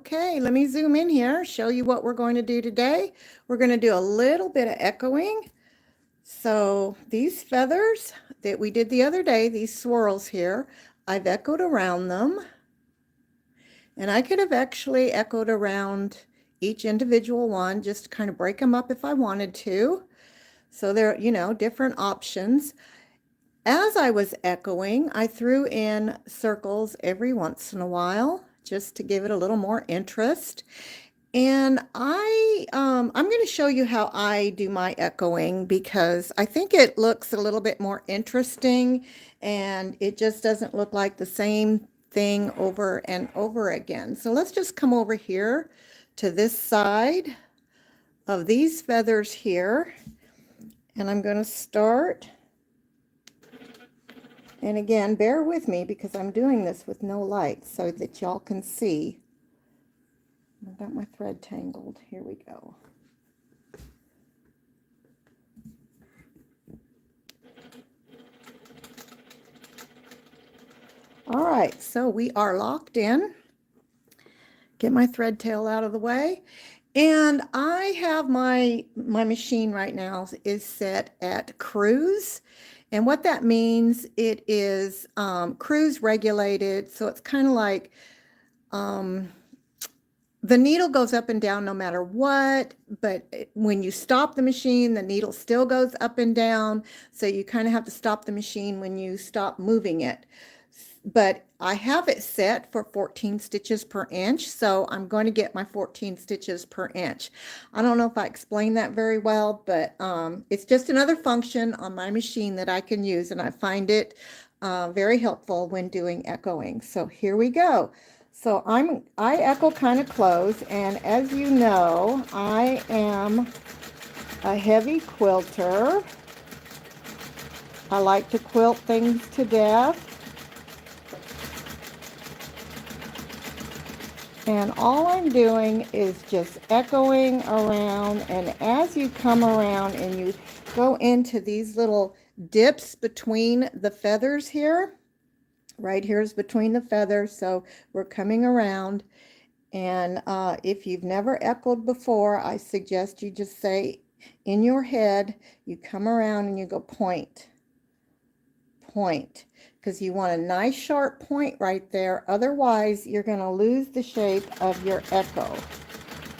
Okay, let me zoom in here, show you what we're going to do today. We're going to do a little bit of echoing. So these feathers that we did the other day, these swirls here, I've echoed around them. And I could have actually echoed around each individual one just to kind of break them up if I wanted to. So there, different options. As I was echoing, I threw in circles every once in a while just to give it a little more interest. And I'm going to show you how I do my echoing because I think it looks a little bit more interesting and it just doesn't look like the same thing over and over again. So let's just come over here to this side of these feathers here. And I'm going to start. And again, bear with me because I'm doing this with no light so that y'all can see. I've got my thread tangled. Here we go. All right, so we are locked in. Get my thread tail out of the way. And I have my machine right now is set at cruise. And what that means, it is cruise regulated. So it's kind of like the needle goes up and down no matter what, but when you stop the machine, the needle still goes up and down. So you kind of have to stop the machine when you stop moving it. But I have it set for 14 stitches per inch, so I'm going to get my 14 stitches per inch. I don't know if I explained that very well, but it's just another function on my machine that I can use, and I find it very helpful when doing echoing. So here we go. So I echo kind of close, and as you know, I am a heavy quilter. I like to quilt things to death. And all I'm doing is just echoing around, and as you come around and you go into these little dips between the feathers here, right here is between the feathers, so we're coming around. And if you've never echoed before, I suggest you just say in your head, you come around and you go point, point, because you want a nice sharp point right there. Otherwise, you're going to lose the shape of your echo.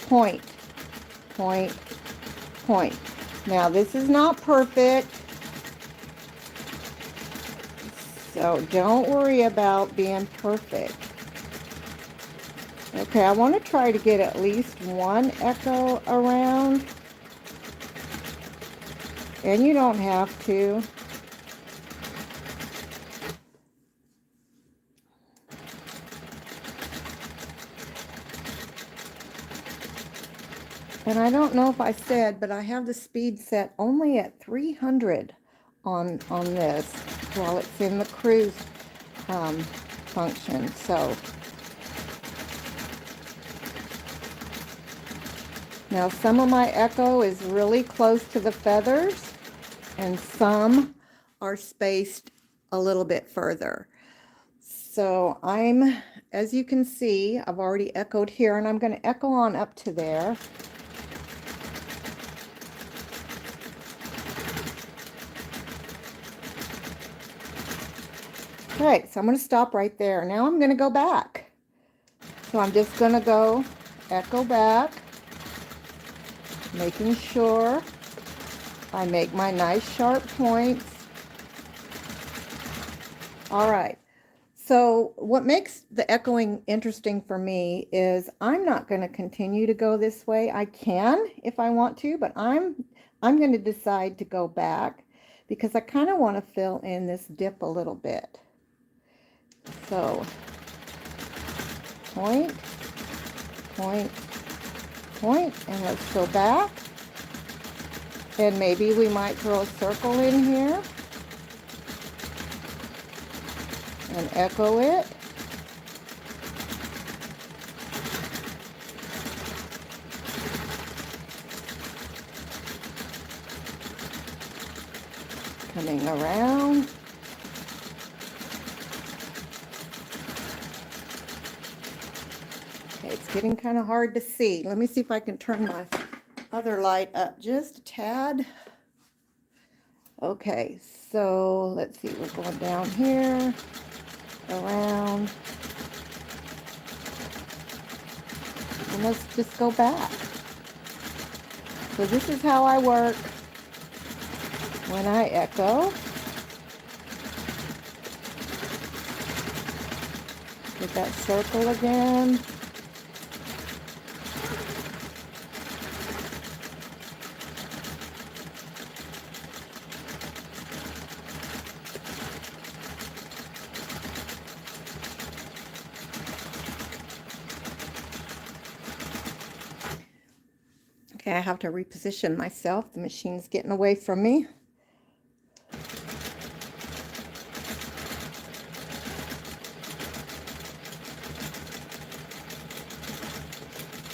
Point, point, point. Now, this is not perfect, so don't worry about being perfect. Okay, I want to try to get at least one echo around, and you don't have to. And I don't know if I said, but I have the speed set only at 300 on this while it's in the cruise function. So now some of my echo is really close to the feathers and some are spaced a little bit further. So as you can see, I've already echoed here, and I'm going to echo on up to there. Okay, so I'm going to stop right there. Now I'm going to go back. So I'm just going to go echo back, making sure I make my nice sharp points. All right. So what makes the echoing interesting for me is I'm not going to continue to go this way. I can if I want to, but I'm going to decide to go back because I kind of want to fill in this dip a little bit. So point, point, point, and let's go back. And maybe we might throw a circle in here and echo it. Coming around. Okay, it's getting kind of hard to see. Let me see if I can turn my other light up just a tad. Okay, so let's see, we're going down here, around, and let's just go back. So this is how I work when I echo. Get that circle again. Okay, I have to reposition myself. The machine's getting away from me.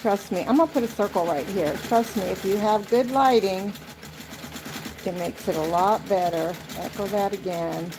Trust me, I'm gonna put a circle right here. Trust me, if you have good lighting, it makes it a lot better. Echo that again.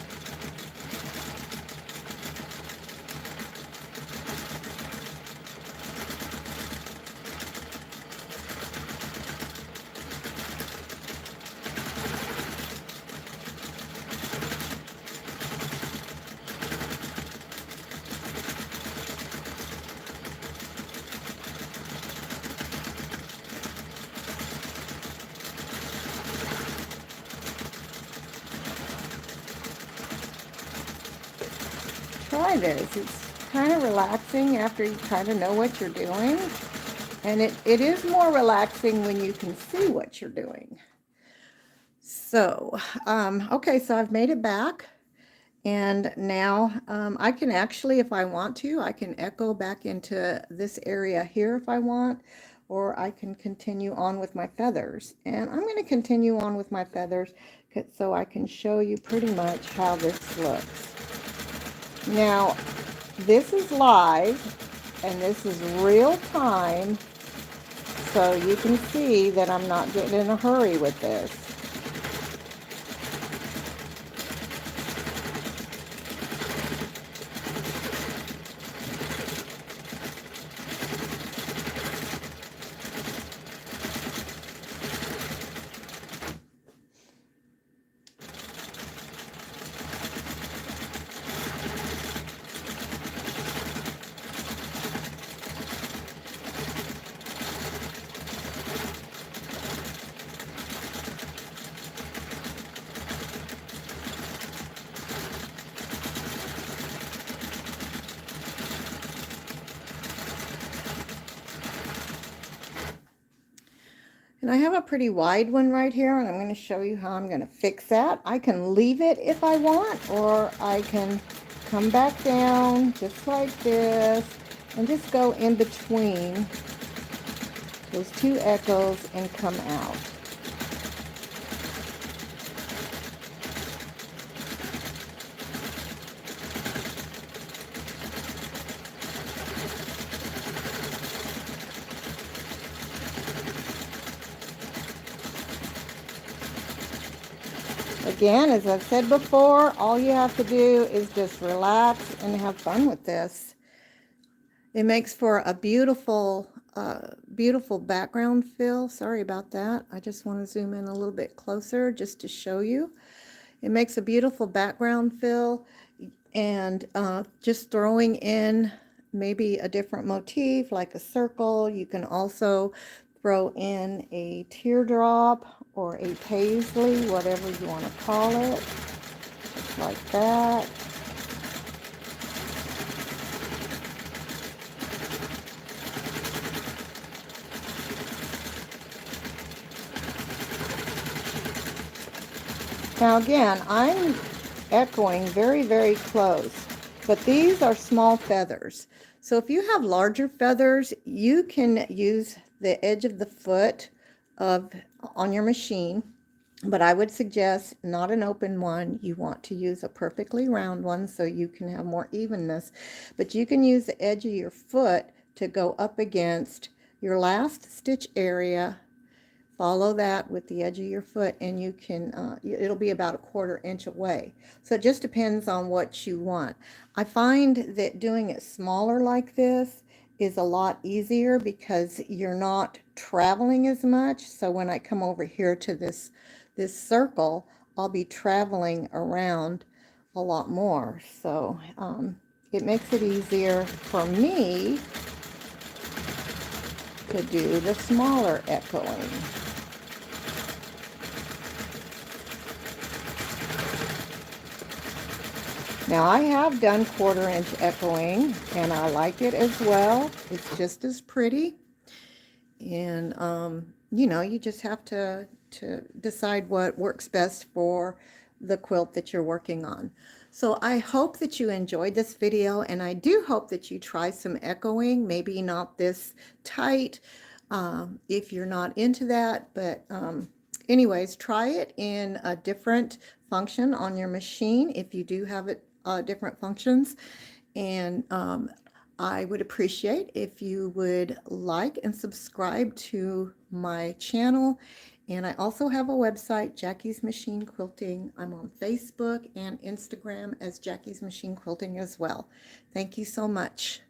Try this. It's kind of relaxing after you kind of know what you're doing. And it is more relaxing when you can see what you're doing. So, okay, so I've made it back. And now I can actually, if I want to, I can echo back into this area here if I want, or I can continue on with my feathers. And I'm going to continue on with my feathers so I can show you pretty much how this looks. Now, this is live and this is real time, so you can see that I'm not getting in a hurry with this. And I have a pretty wide one right here, and I'm going to show you how I'm going to fix that. I can leave it if I want, or I can come back down just like this and just go in between those two echoes and come out. Again, as I've said before, all you have to do is just relax and have fun with this. It makes for a beautiful, beautiful background fill. Sorry about that. I just want to zoom in a little bit closer just to show you. It makes a beautiful background fill, and just throwing in maybe a different motif like a circle. You can also throw in a teardrop or a paisley, whatever you want to call it, just like that. Now again, I'm echoing very, very close, but these are small feathers. So if you have larger feathers, you can use the edge of the foot on your machine, but I would suggest not an open one. You want to use a perfectly round one so you can have more evenness, but you can use the edge of your foot to go up against your last stitch area. Follow that with the edge of your foot, and you can, it'll be about 1/4 inch away. So it just depends on what you want. I find that doing it smaller like this is a lot easier because you're not traveling as much. So when I come over here to this circle, I'll be traveling around a lot more. So it makes it easier for me to do the smaller echoing. Now I have done 1/4 inch echoing and I like it as well. It's just as pretty. And you know, you just have to decide what works best for the quilt that you're working on. So I hope that you enjoyed this video, and I do hope that you try some echoing, maybe not this tight if you're not into that, but anyways, try it in a different function on your machine if you do have it different functions. And I would appreciate if you would like and subscribe to my channel. And I also have a website, Jackie's Machine Quilting. I'm on Facebook and Instagram as Jackie's Machine Quilting as well. Thank you so much.